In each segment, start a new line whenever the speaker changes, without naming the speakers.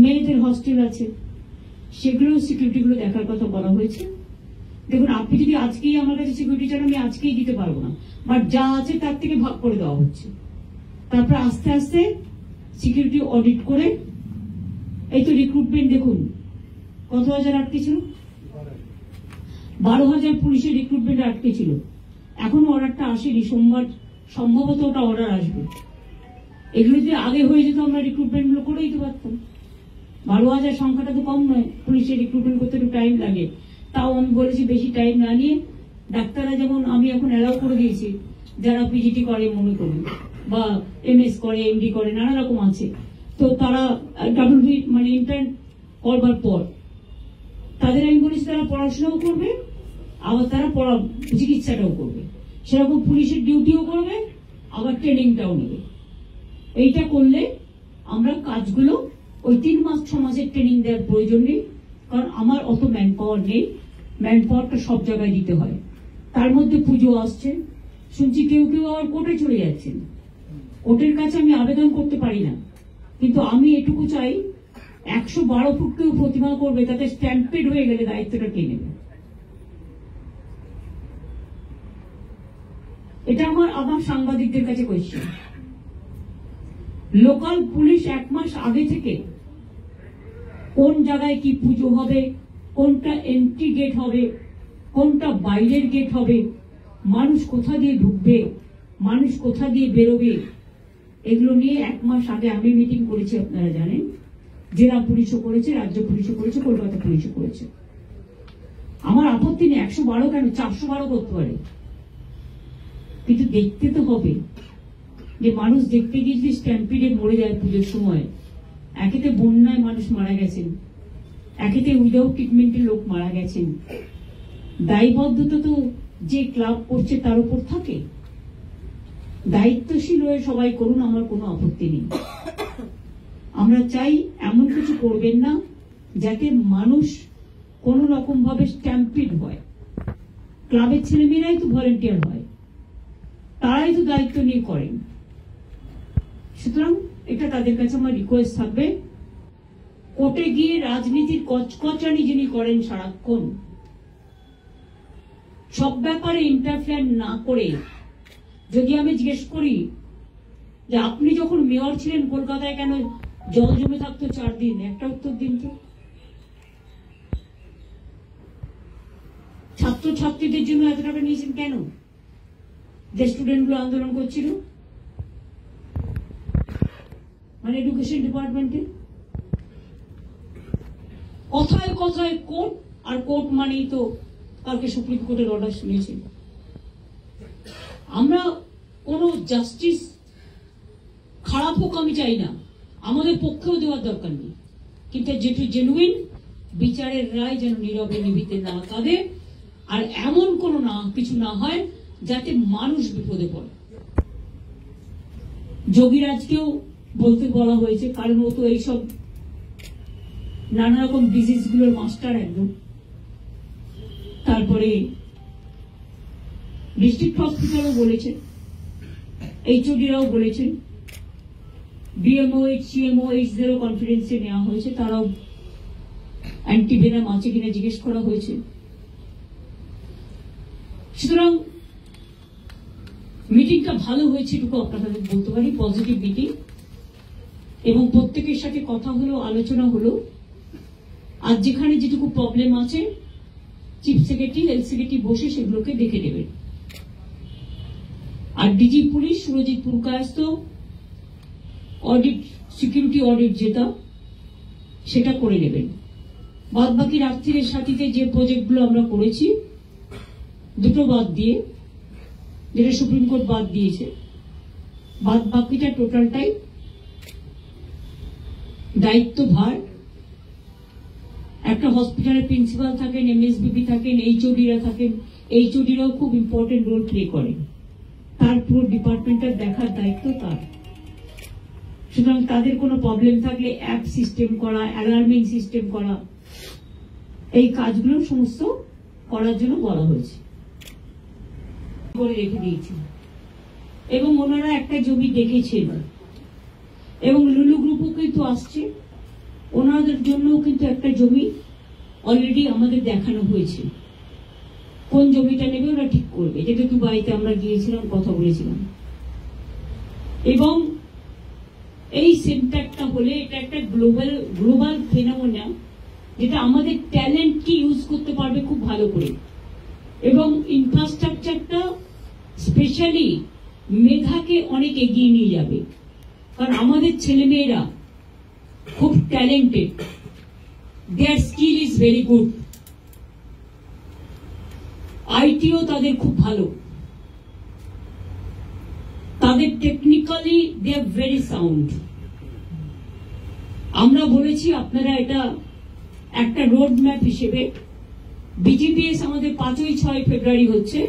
মেয়েদের হস্টেল আছে, সেগুলো সিকিউরিটিগুলো দেখার কথা বলা হয়েছে। দেখুন, আপনি যদি আজকেই আমার কাছে সিকিউরিটি চান, আমি আজকেই দিতে পারবো না, বাট যা আছে তার থেকে ভাগ করে দেওয়া হচ্ছে। তারপর আস্তে আস্তে সিকিউরিটি অডিট করে, এই তো রিক্রুটমেন্ট দেখুন কত হাজার আটকে ছিল, 12,000 পুলিশের রিক্রুটমেন্ট আটকে ছিল। এখনো অর্ডারটা আসেনি, সোমবার সম্ভবত ওটা অর্ডার আসবে। এগুলো যদি আগে হয়ে যেত আমরা রিক্রুটমেন্ট গুলো করে দিতে পারতাম। 12,000 সংখ্যাটা তো কম নয়, পুলিশের রিক্রুটমেন্ট করতে একটু টাইম লাগে। তাও আমি বলেছি বেশি টাইম না নিয়ে, ডাক্তাররা যেমন আমি এখন অ্যালাউ করে দিয়েছি, যারা পিজিটি করে মনে করুন, বা এমএস করে, এমডি করে, নানা রকম আছে, তো তারা ডাব্লিউবি মানে ইন্টার্ন করবার পর তাদের আমি বলেছি তারা পড়াশোনাও করবে, আবার তারা চিকিৎসাটাও করবে, সেরকম পুলিশের ডিউটিও করবে, আবার ট্রেনিংটাও নেবে। এইটা করলে আমরা কাজগুলো ওই 3 মাস 6 মাসের ট্রেনিং দেওয়ার প্রয়োজন নেই, কারণ আমার অত ম্যান পাওয়ার নেই। ম্যান পাওয়ারটা সব জায়গায় দিতে হয়। তার মধ্যে পুজো আসছে, শুনছি কেউ কেউ আবার কোর্টে চলে যাচ্ছেন। কোর্টের কাছে আমি আবেদন করতে পারি না, কিন্তু আমি এটুকু চাই 112 ফুট কেউ প্রতিমা করবে, তাতে স্ট্যাম্পেড হয়ে গেলে দায়িত্বটা কে নেবে? এটা আমার সাংবাদিকদের কাছে কোয়েশ্চেন। লোকাল পুলিশ 1 মাস আগে থেকে কোন জায়গায় কি পুজো হবে, কোনটা এন্ট্রি গেট হবে, কোনটা বাইরের গেট হবে, মানুষ কোথা দিয়ে ঢুকবে, মানুষ কোথা দিয়ে বেরোবে, এগুলো নিয়ে 1 মাস আগে আমি মিটিং করেছি, আপনারা জানেন। জেলা পুলিশও করেছে, রাজ্য পুলিশও করেছে, কলকাতা পুলিশও করেছে। আমার আপত্তি নেই, 112 কেন, 412 করতে পারে, কিন্তু দেখতে তো হবে যে মানুষ দেখতে গিয়ে যদি স্ট্যাম্পিডে মরে যায় পুজোর সময়। একেতে বন্যায় মানুষ মারা গেছেন, একেতে উইদাউট ট্রিটমেন্টের লোক মারা গেছেন। দায়বদ্ধতা তো যে ক্লাব করছে তার উপর থাকে। দায়িত্বশীল হয়ে সবাই করুন, আমার কোনো আপত্তি নেই। আমরা চাই এমন কিছু করবেন না যাতে মানুষ কোন রকম ভাবে স্ট্যাম্পিড হয়। ক্লাবের ছেলেমেয়েরাই তো ভলেন্টিয়ার হয়, তারাই তো দায়িত্ব নিয়ে করেন। সুতরাং এটা তাদের কাছে আমার রিকোয়েস্ট থাকবে, কোর্টে গিয়ে রাজনীতির কচকচানি যিনি করেন সারাক্ষণ, সব ব্যাপারে ইন্টারফেয়ার না করে, যদি আমি জিজ্ঞেস করি যে আপনি যখন মেয়র ছিলেন কলকাতায় কেন জল জমে থাকতো 4 দিন, একটা উত্তর দিন তো। ছাত্রছাত্রীদের জন্য এত টাকা নিয়েছেন কেন? যে স্টুডেন্টগুলো আন্দোলন করছিল, মানে এডুকেশন ডিপার্টমেন্টে কথায় কথায় কোর্ট, আর কোর্ট মানেই তো কালকে সুপ্রিম কোর্টের অর্ডার শুনেছি। আমরা কোন জাস্টিস খারাপ হোক আমি চাই না, আমাদের পক্ষেও দেওয়ার দরকার নেই, কিন্তু যেটি জেনুইন বিচারের রায় যেন নীরবে নিভিতে না কাঁদে, আর এমন কোনো না কিছু না হয় যাতে মানুষ বিপদে পড়ে। যোগীরাজকেও বলতে বলা হয়েছে, কারণ ও তো এইসব নানা রকম ডিজিজ গুলোর মাস্টার একদম। তারপরে ডিস্ট্রিক্ট হসপিটালও বলেছেন, এইচওডিরাও বলেছেন, বিএমওএইচ সিএমওএইচদেরও কনফিডেন্সে নেওয়া হয়েছে, তারাও অ্যান্টিভেনাম আছে কিনা জিজ্ঞেস করা হয়েছে। সুতরাং মিটিংটা ভালো হয়েছে এটুকু আপনাদের বলতে পারি, পজিটিভ মিটিং, এবং প্রত্যেকের সাথে কথা হলো, আলোচনা হলো। আর যেখানে যেটুকু প্রবলেম আছে চিফ সেক্রেটারি, হেলথ সেক্রেটারি বসে সেগুলোকে দেখে নেবেন। আর DG police Surajit Purkayastha audit, security audit যেটা, সেটা করে নেবেন। বাদ বাকি রাত্রির সাথীতে যে প্রজেক্টগুলো আমরা করেছি, দুটো বাদ দিয়ে, যেটা সুপ্রিম কোর্ট বাদ দিয়েছে, বাদ বাকিটা টোটালটাই দায়িত্ব ভার একটা হসপিটালের প্রিন্সিপাল থাকেন, এমএসবিপি থাকেন, এইচওডিরা থাকেন। এইচওডিরাও খুব ইম্পর্টেন্ট রোল প্লে করেন, তার পুরো ডিপার্টমেন্টের দেখার দায়িত্ব তার। সুতরাং তাদের কোনো প্রবলেম থাকলে অ্যাপ সিস্টেম করা, অ্যালার্মিং সিস্টেম করা, এই কাজগুলো সমস্ত করার জন্য বলা হয়েছে, করে রেখে দিয়েছি। এবং ওনারা একটা জমি দেখেছেন, এবং লুলু গ্রুপও কিন্তু আসছে, ওনাদের জন্যও কিন্তু একটা জমি অলরেডি আমাদের দেখানো হয়েছে। কোন জমিটা নেবে ওরা ঠিক করবে, যেটা দুবাইতে আমরা গিয়েছিলাম, কথা বলেছিলাম। এবং এই সেন্টারটা হলে এটা একটা গ্লোবাল ফেনোমেনা, যেটা আমাদের ট্যালেন্টকে ইউজ করতে পারবে খুব ভালো করে, এবং ইনফ্রাস্ট্রাকচারটা স্পেশালি মেধাকে অনেক এগিয়ে নিয়ে যাবে। কারণ আমাদের ছেলেমেয়েরা খুব talented, their skill is very good, আইটিও তাদের খুব ভালো, তাদের technically they are very sound. আমরা বলেছি আপনারা এটা একটা রোড ম্যাপ হিসেবে, বিজিপিএস আমাদের 5-6 ফেব্রুয়ারি হচ্ছে,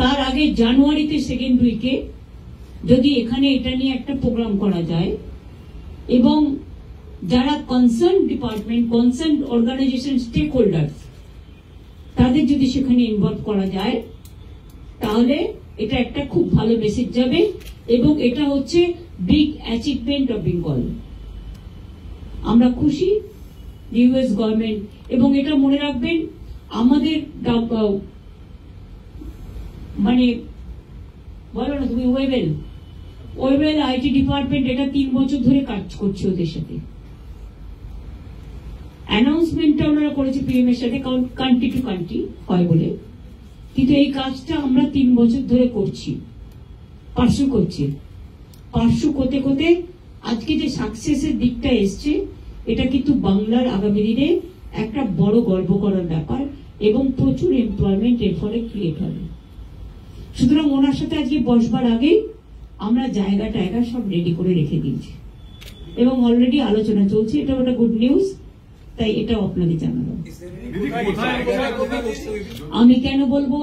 তার আগে জানুয়ারিতে সেকেন্ড উইকে যদি এখানে এটা নিয়ে একটা প্রোগ্রাম করা যায়, এবং যারা concern department, concern organisation, stakeholders, তাদের যদি সেখানে ইনভলভ করা যায়, তাহলে এটা একটা খুব ভালো মেসেজ যাবে। এবং এটা হচ্ছে বিগ অ্যাচিভমেন্ট অফ বেঙ্গল। আমরা খুশি ইউএস গভর্নমেন্ট, এবং এটা মনে রাখবেন আমাদের মানে বলো না তুমি, ওয়েবেল আইটি ডিপার্টমেন্ট এটা 3 বছর ধরে কাজ করছে ওদের সাথে। অ্যানাউন্সমেন্টটা ওনারা করেছে পিএম এর সাথে, কারণ কান্ট্রি টু কান্ট্রি হয় বলে, কিন্তু এই কাজটা আমরা 3 বছর ধরে করছি, পার্সু করতে করতে আজকে যে সাকসেসের দিকটা এসছে, এটা কিন্তু বাংলার আগামী দিনে একটা বড় গর্ব করার ব্যাপার, এবং প্রচুর এমপ্লয়মেন্ট এর ফলে ক্রিয়েট হবে। সুতরাং ওনার সাথে আজকে বসবার আগে আমরা জায়গা সব রেডি করে রেখে দিয়েছি, এবং অলরেডি আলোচনা চলছে। এটা একটা গুড নিউজ, তাই এটাও আপনাদের জানাবো। আমি কেন বলবো,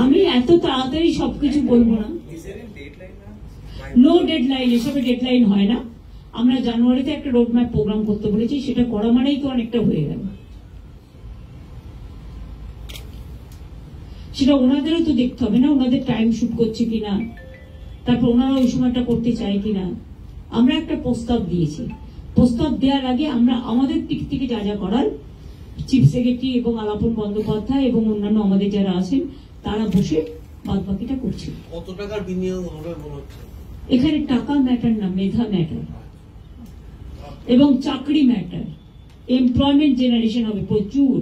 আমি এত তাড়াতাড়ি সবকিছু বলবো না। নো ডেডলাইন, এসবে ডেডলাইন হয় না। আমরা জানুয়ারিতে একটা রোডম্যাপ প্রোগ্রাম করতে বলেছি, সেটা করা মানেই তো অনেকটা হয়ে গেল। সেটা ওনাদেরও তো দেখতে হবে না, ওনাদের টাইম শুট করছে কিনা, তারপর ওনারা ওই সময়টা করতে চায় কিনা। আমরা একটা প্রস্তাব দিয়েছি, প্রস্তাব দেওয়ার আগে আমরা আমাদের দিক থেকে যা যা করার, চিফ সেক্রেটারি এবং আলাপন বন্দ্যোপাধ্যায় এবং অন্যান্য আমাদের যারা আছেন, তারা বসে বাদবাকিটা করছে।
কত টাকার বিনিয়োগ হবে মনে হচ্ছে?
এখানে টাকা ম্যাটার না, মেধা ম্যাটার, এবং চাকরি ম্যাটার। এমপ্লয়মেন্ট জেনারেশন হবে প্রচুর,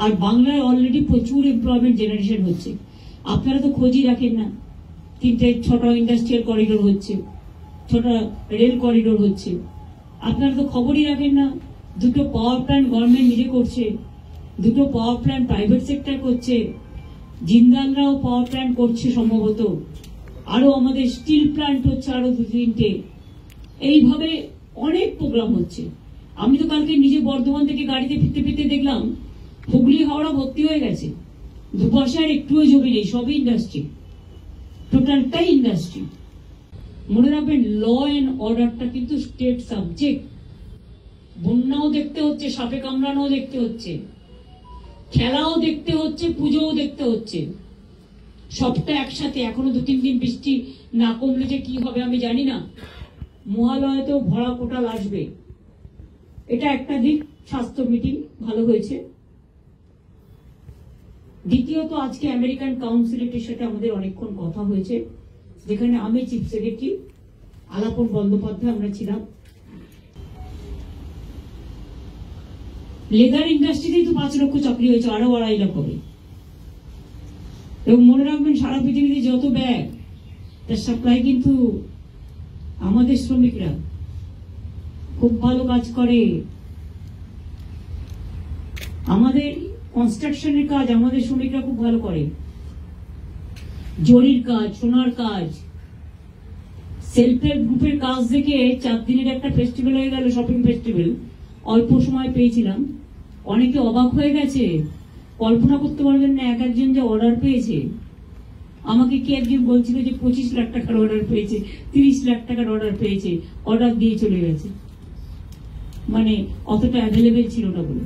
আর বাংলায় অলরেডি প্রচুর এমপ্লয়মেন্ট জেনারেশন হচ্ছে। আপনারা তো খোঁজই রাখেন না। 3-6টা ইন্ডাস্ট্রিয়াল করিডোর হচ্ছে, 6টা রেল করিডোর হচ্ছে, আপনারা তো খবরই রাখেন না। 2টো পাওয়ার প্ল্যান্ট গভর্নমেন্ট নিজে করছে, 2টো পাওয়ার প্ল্যান্ট প্রাইভেট সেক্টর করছে, জিন্দালরাও পাওয়ার প্ল্যান্ট করছে সম্ভবত, আরো আমাদের স্টিল প্ল্যান্ট হচ্ছে আরো 2-3টে। এইভাবে অনেক প্রোগ্রাম হচ্ছে। আমি তো কালকে নিজে বর্ধমান থেকে গাড়িতে ফিরতে দেখলাম হুগলি হাওড়া ভর্তি হয়ে গেছে, দুপাশে একটুও জমি নেই, সবই ইন্ডাস্ট্রি, টোটালটাই ইন্ডাস্ট্রি। মনে রাখবেন, ল অ্যান্ড অর্ডারটা কিন্তু স্টেট সাবজেক্ট। বন্যাও দেখতে হচ্ছে, সাপে কামড়ানোও দেখতে হচ্ছে, খেলাও দেখতে হচ্ছে, পুজোও দেখতে হচ্ছে, সবটা একসাথে। এখনো 2-3 দিন বৃষ্টি না কমলে যে কি হবে আমি জানি না। মহালয়াতেও ভরা কোটাল আসবে, এটা একটা দিক। স্বাস্থ্য মিটিং ভালো হয়েছে। দ্বিতীয়ত, আজকে আমেরিকান কাউন্সিলেটের সাথে আমাদের অনেকক্ষণ কথা হয়েছে, যেখানে আমি চিফ সেক্রেটারি, আলাপন বন্দ্যোপাধ্যায় আমরা ছিলাম। লেদার ইন্ডাস্ট্রিতেই তো 5 লক্ষ চাকরি হয়েছে, আরো 2.5 লাখ হবে। এবং মনে রাখবেন, সারা পৃথিবীতে যত ব্যাগ, তার সাপ্লাই কিন্তু আমাদের শ্রমিকরা খুব ভালো কাজ করে। আমাদের কনস্ট্রাকশনের কাজ আমাদের শ্রমিকরা খুব ভালো করে, জরির কাজ, সোনার কাজ। সেলফ হেল্প গ্রুপের কাজ দেখে 4 দিনের একটা ফেস্টিভ্যাল হয়ে গেল, শপিং ফেস্টিভ্যাল, অল্প সময় পেয়েছিলাম। অনেকে অবাক হয়ে গেছে, কল্পনা করতে পারবেন না একজন যে অর্ডার পেয়েছে। আমাকে কি একজন বলছিল যে 25 লাখ টাকার অর্ডার পেয়েছে, 30 লাখ টাকার অর্ডার পেয়েছে, অর্ডার দিয়ে চলে গেছে। মানে অতটা অ্যাভেলেবেল ছিল না বলে।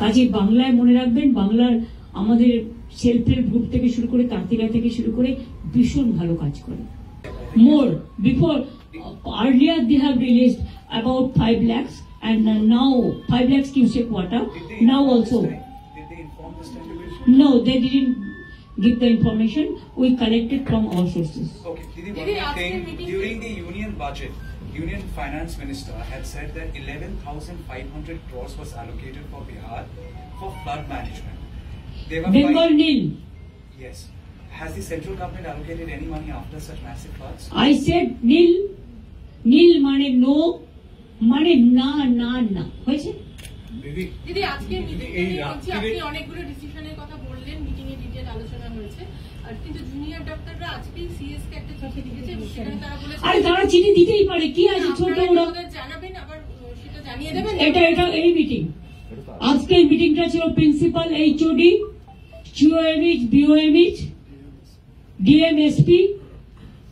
কাজে বাংলায় মনে রাখবেন, বাংলার আমাদের সেলফ হেল্প গ্রুপ থেকে শুরু করে তাঁতিরা থেকে শুরু করে ভীষণ ভালো কাজ করে। মোর before earlier they have released about 5 lakhs and now 5 lakhs cubic water. Now also
Did they inform this time to be?
no, they didn't give the information. We collected from all sources.
Okay, Didi, one
Didi,
more
ask
thing.
him meeting
During the union budget, Union Finance Minister had said that 11,500 crores was allocated for Bihar for flood management. They were
Bengal
fine-
nil.
Yes. Has the central government allocated any money after such massive floods?
I said nil. Nil মানে no, মানে না না না হয়েছে।
দিদি আজকে meeting
এই
দেখছি
রাত্রিরে-
আপনি অনেকগুলো ডিসিশনের কথা বললেন, মিটিং এ ডিটেইল আলোচনা হয়েছে, আর কিন্তু জুনিয়র ডক্টররা আজকেই সিএস কে একটা চিঠি লিখেছে এবং সেখানে তারা বলেছে
আরে তারা চিঠি দিতেই পারে, কি আছে ছোট
আপনারা
ওরা।
আমাদের জানাবেন, আবার সেটা জানিয়ে দেবেন।
এটা এই মিটিং, আজকের মিটিংটা ছিল প্রিন্সিপাল, এইচওডি, সিওএমইচ, বিওএমইচ, ডিএমএসপি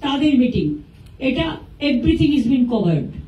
তাদের মিটিং। এটা এভরিথিং ইজ বিন কভার্ড।